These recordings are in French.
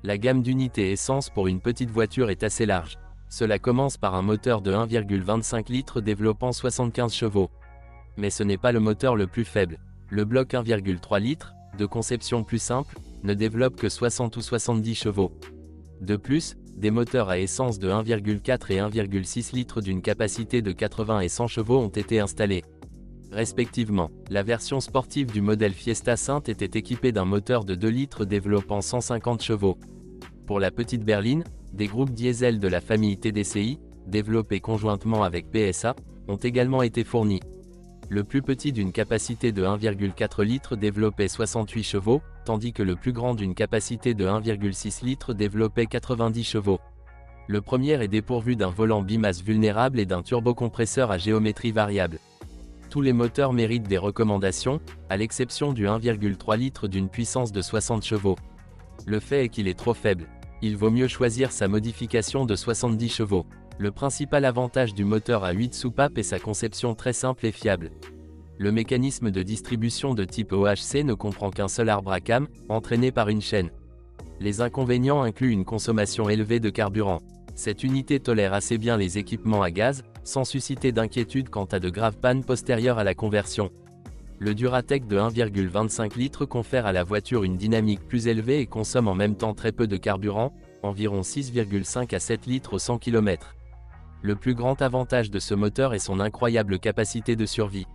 La gamme d'unités essence pour une petite voiture est assez large. Cela commence par un moteur de 1,25 litres développant 75 chevaux. Mais ce n'est pas le moteur le plus faible. Le bloc 1,3 litres, de conception plus simple, ne développe que 60 ou 70 chevaux. De plus, des moteurs à essence de 1,4 et 1,6 litres d'une capacité de 80 et 100 chevaux ont été installés. Respectivement, la version sportive du modèle Fiesta Sainte était équipée d'un moteur de 2 litres développant 150 chevaux. Pour la petite berline, des groupes diesel de la famille TDCi, développés conjointement avec PSA, ont également été fournis. Le plus petit d'une capacité de 1,4 litres développait 68 chevaux, tandis que le plus grand d'une capacité de 1,6 litres développait 90 chevaux. Le premier est dépourvu d'un volant bimasse vulnérable et d'un turbocompresseur à géométrie variable. Tous les moteurs méritent des recommandations, à l'exception du 1,3 litres d'une puissance de 60 chevaux. Le fait est qu'il est trop faible. Il vaut mieux choisir sa modification de 70 chevaux. Le principal avantage du moteur à 8 soupapes est sa conception très simple et fiable. Le mécanisme de distribution de type OHC ne comprend qu'un seul arbre à cames, entraîné par une chaîne. Les inconvénients incluent une consommation élevée de carburant. Cette unité tolère assez bien les équipements à gaz, sans susciter d'inquiétude quant à de graves pannes postérieures à la conversion. Le Duratec de 1,25 litres confère à la voiture une dynamique plus élevée et consomme en même temps très peu de carburant, environ 6,5 à 7 litres au 100 km. Le plus grand avantage de ce moteur est son incroyable capacité de survie.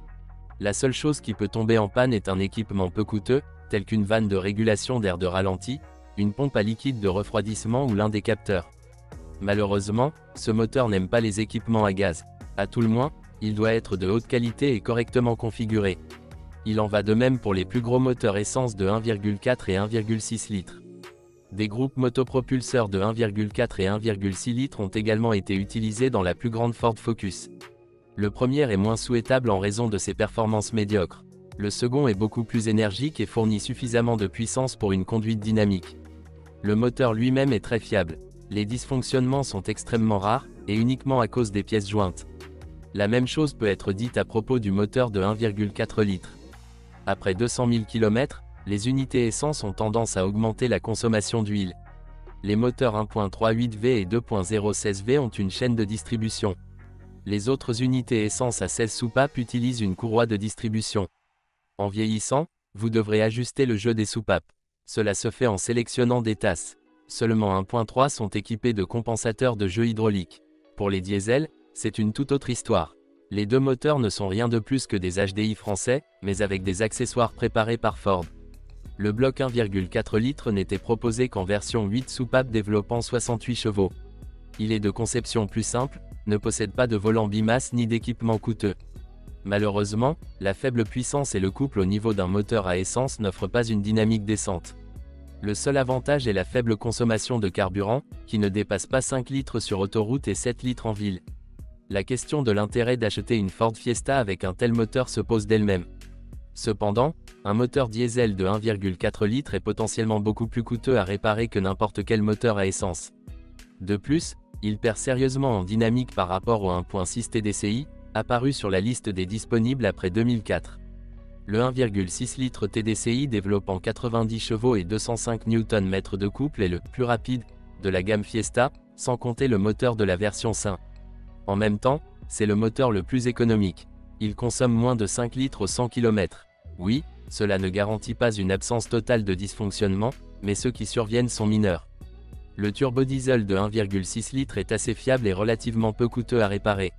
La seule chose qui peut tomber en panne est un équipement peu coûteux, tel qu'une vanne de régulation d'air de ralenti, une pompe à liquide de refroidissement ou l'un des capteurs. Malheureusement, ce moteur n'aime pas les équipements à gaz. À tout le moins, il doit être de haute qualité et correctement configuré. Il en va de même pour les plus gros moteurs essence de 1,4 et 1,6 litres. Des groupes motopropulseurs de 1,4 et 1,6 litres ont également été utilisés dans la plus grande Ford Focus. Le premier est moins souhaitable en raison de ses performances médiocres. Le second est beaucoup plus énergique et fournit suffisamment de puissance pour une conduite dynamique. Le moteur lui-même est très fiable. Les dysfonctionnements sont extrêmement rares, et uniquement à cause des pièces jointes. La même chose peut être dite à propos du moteur de 1,4 litres. Après 200 000 km, les unités essence ont tendance à augmenter la consommation d'huile. Les moteurs 1.38V et 2.016V ont une chaîne de distribution. Les autres unités essence à 16 soupapes utilisent une courroie de distribution. En vieillissant, vous devrez ajuster le jeu des soupapes. Cela se fait en sélectionnant des tasses. Seulement 1.3 sont équipés de compensateurs de jeu hydraulique. Pour les diesels, c'est une toute autre histoire. Les deux moteurs ne sont rien de plus que des HDI français, mais avec des accessoires préparés par Ford. Le bloc 1,4 litres n'était proposé qu'en version 8 soupapes développant 68 chevaux. Il est de conception plus simple, ne possède pas de volant bimasse ni d'équipement coûteux. Malheureusement, la faible puissance et le couple au niveau d'un moteur à essence n'offrent pas une dynamique décente. Le seul avantage est la faible consommation de carburant, qui ne dépasse pas 5 litres sur autoroute et 7 litres en ville. La question de l'intérêt d'acheter une Ford Fiesta avec un tel moteur se pose d'elle-même. Cependant, un moteur diesel de 1,4 litres est potentiellement beaucoup plus coûteux à réparer que n'importe quel moteur à essence. De plus, il perd sérieusement en dynamique par rapport au 1.6 TDCi, apparu sur la liste des disponibles après 2004. Le 1,6 litres TDCi développant 90 chevaux et 205 Nm de couple est le plus rapide de la gamme Fiesta, sans compter le moteur de la version Saint. En même temps, c'est le moteur le plus économique. Il consomme moins de 5 litres au 100 km. Oui, cela ne garantit pas une absence totale de dysfonctionnement, mais ceux qui surviennent sont mineurs. Le turbodiesel de 1,6 litres est assez fiable et relativement peu coûteux à réparer.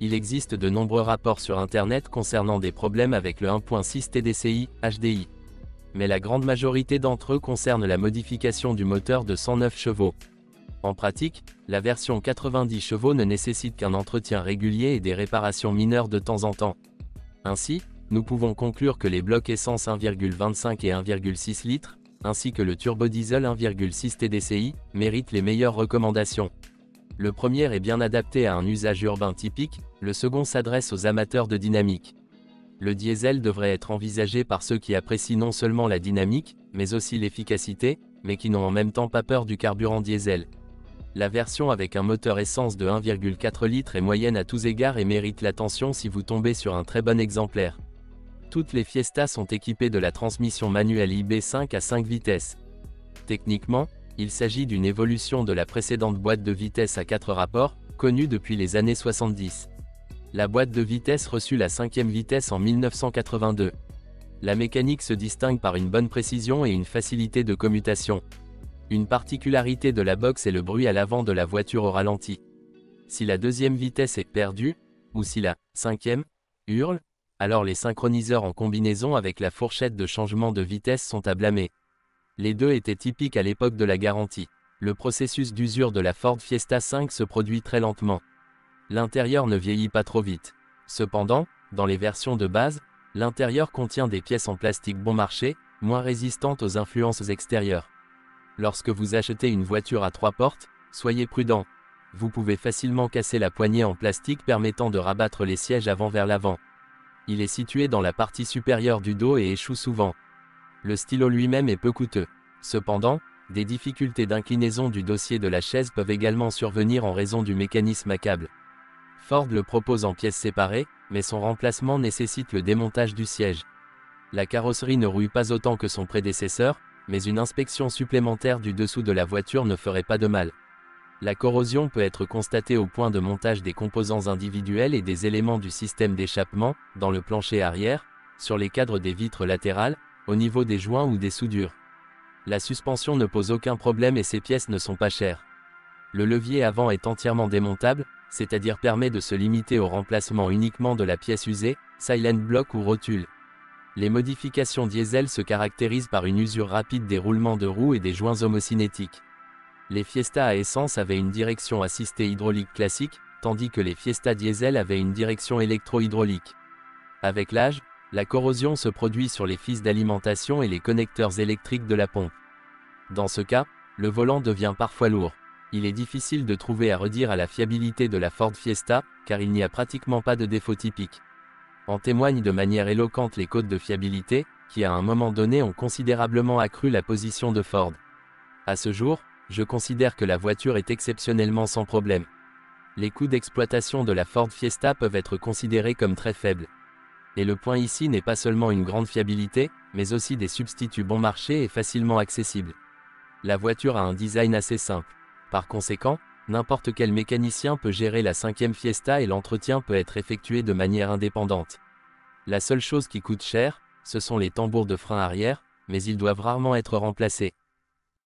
Il existe de nombreux rapports sur Internet concernant des problèmes avec le 1.6 TDCi, HDI. Mais la grande majorité d'entre eux concernent la modification du moteur de 109 chevaux. En pratique, la version 90 chevaux ne nécessite qu'un entretien régulier et des réparations mineures de temps en temps. Ainsi, nous pouvons conclure que les blocs essence 1,25 et 1,6 litres, ainsi que le turbodiesel 1,6 TDCi, méritent les meilleures recommandations. Le premier est bien adapté à un usage urbain typique, le second s'adresse aux amateurs de dynamique. Le diesel devrait être envisagé par ceux qui apprécient non seulement la dynamique, mais aussi l'efficacité, mais qui n'ont en même temps pas peur du carburant diesel. La version avec un moteur essence de 1,4 litres est moyenne à tous égards et mérite l'attention si vous tombez sur un très bon exemplaire. Toutes les Fiesta sont équipées de la transmission manuelle IB5 à 5 vitesses. Techniquement, Il s'agit d'une évolution de la précédente boîte de vitesse à 4 rapports, connue depuis les années 70. La boîte de vitesse reçut la 5e vitesse en 1982. La mécanique se distingue par une bonne précision et une facilité de commutation. Une particularité de la box est le bruit à l'avant de la voiture au ralenti. Si la 2e vitesse est perdue, ou si la 5e hurle, alors les synchroniseurs en combinaison avec la fourchette de changement de vitesse sont à blâmer. Les deux étaient typiques à l'époque de la garantie. Le processus d'usure de la Ford Fiesta 5 se produit très lentement. L'intérieur ne vieillit pas trop vite. Cependant, dans les versions de base, l'intérieur contient des pièces en plastique bon marché, moins résistantes aux influences extérieures. Lorsque vous achetez une voiture à 3 portes, soyez prudent. Vous pouvez facilement casser la poignée en plastique permettant de rabattre les sièges avant vers l'avant. Il est situé dans la partie supérieure du dos et échoue souvent. Le stylo lui-même est peu coûteux. Cependant, des difficultés d'inclinaison du dossier de la chaise peuvent également survenir en raison du mécanisme à câble. Ford le propose en pièces séparées, mais son remplacement nécessite le démontage du siège. La carrosserie ne rouille pas autant que son prédécesseur, mais une inspection supplémentaire du dessous de la voiture ne ferait pas de mal. La corrosion peut être constatée au point de montage des composants individuels et des éléments du système d'échappement, dans le plancher arrière, sur les cadres des vitres latérales, au niveau des joints ou des soudures. La suspension ne pose aucun problème et ces pièces ne sont pas chères. Le levier avant est entièrement démontable, c'est-à-dire permet de se limiter au remplacement uniquement de la pièce usée, silent block ou rotule. Les modifications diesel se caractérisent par une usure rapide des roulements de roues et des joints homocinétiques. Les Fiesta à essence avaient une direction assistée hydraulique classique, tandis que les Fiesta diesel avaient une direction électro-hydraulique. Avec l'âge, la corrosion se produit sur les fils d'alimentation et les connecteurs électriques de la pompe. Dans ce cas, le volant devient parfois lourd. Il est difficile de trouver à redire à la fiabilité de la Ford Fiesta, car il n'y a pratiquement pas de défaut typique. En témoignent de manière éloquente les codes de fiabilité, qui à un moment donné ont considérablement accru la position de Ford. À ce jour, je considère que la voiture est exceptionnellement sans problème. Les coûts d'exploitation de la Ford Fiesta peuvent être considérés comme très faibles. Et le point ici n'est pas seulement une grande fiabilité, mais aussi des substituts bon marché et facilement accessibles. La voiture a un design assez simple. Par conséquent, n'importe quel mécanicien peut gérer la 5e Fiesta et l'entretien peut être effectué de manière indépendante. La seule chose qui coûte cher, ce sont les tambours de frein arrière, mais ils doivent rarement être remplacés.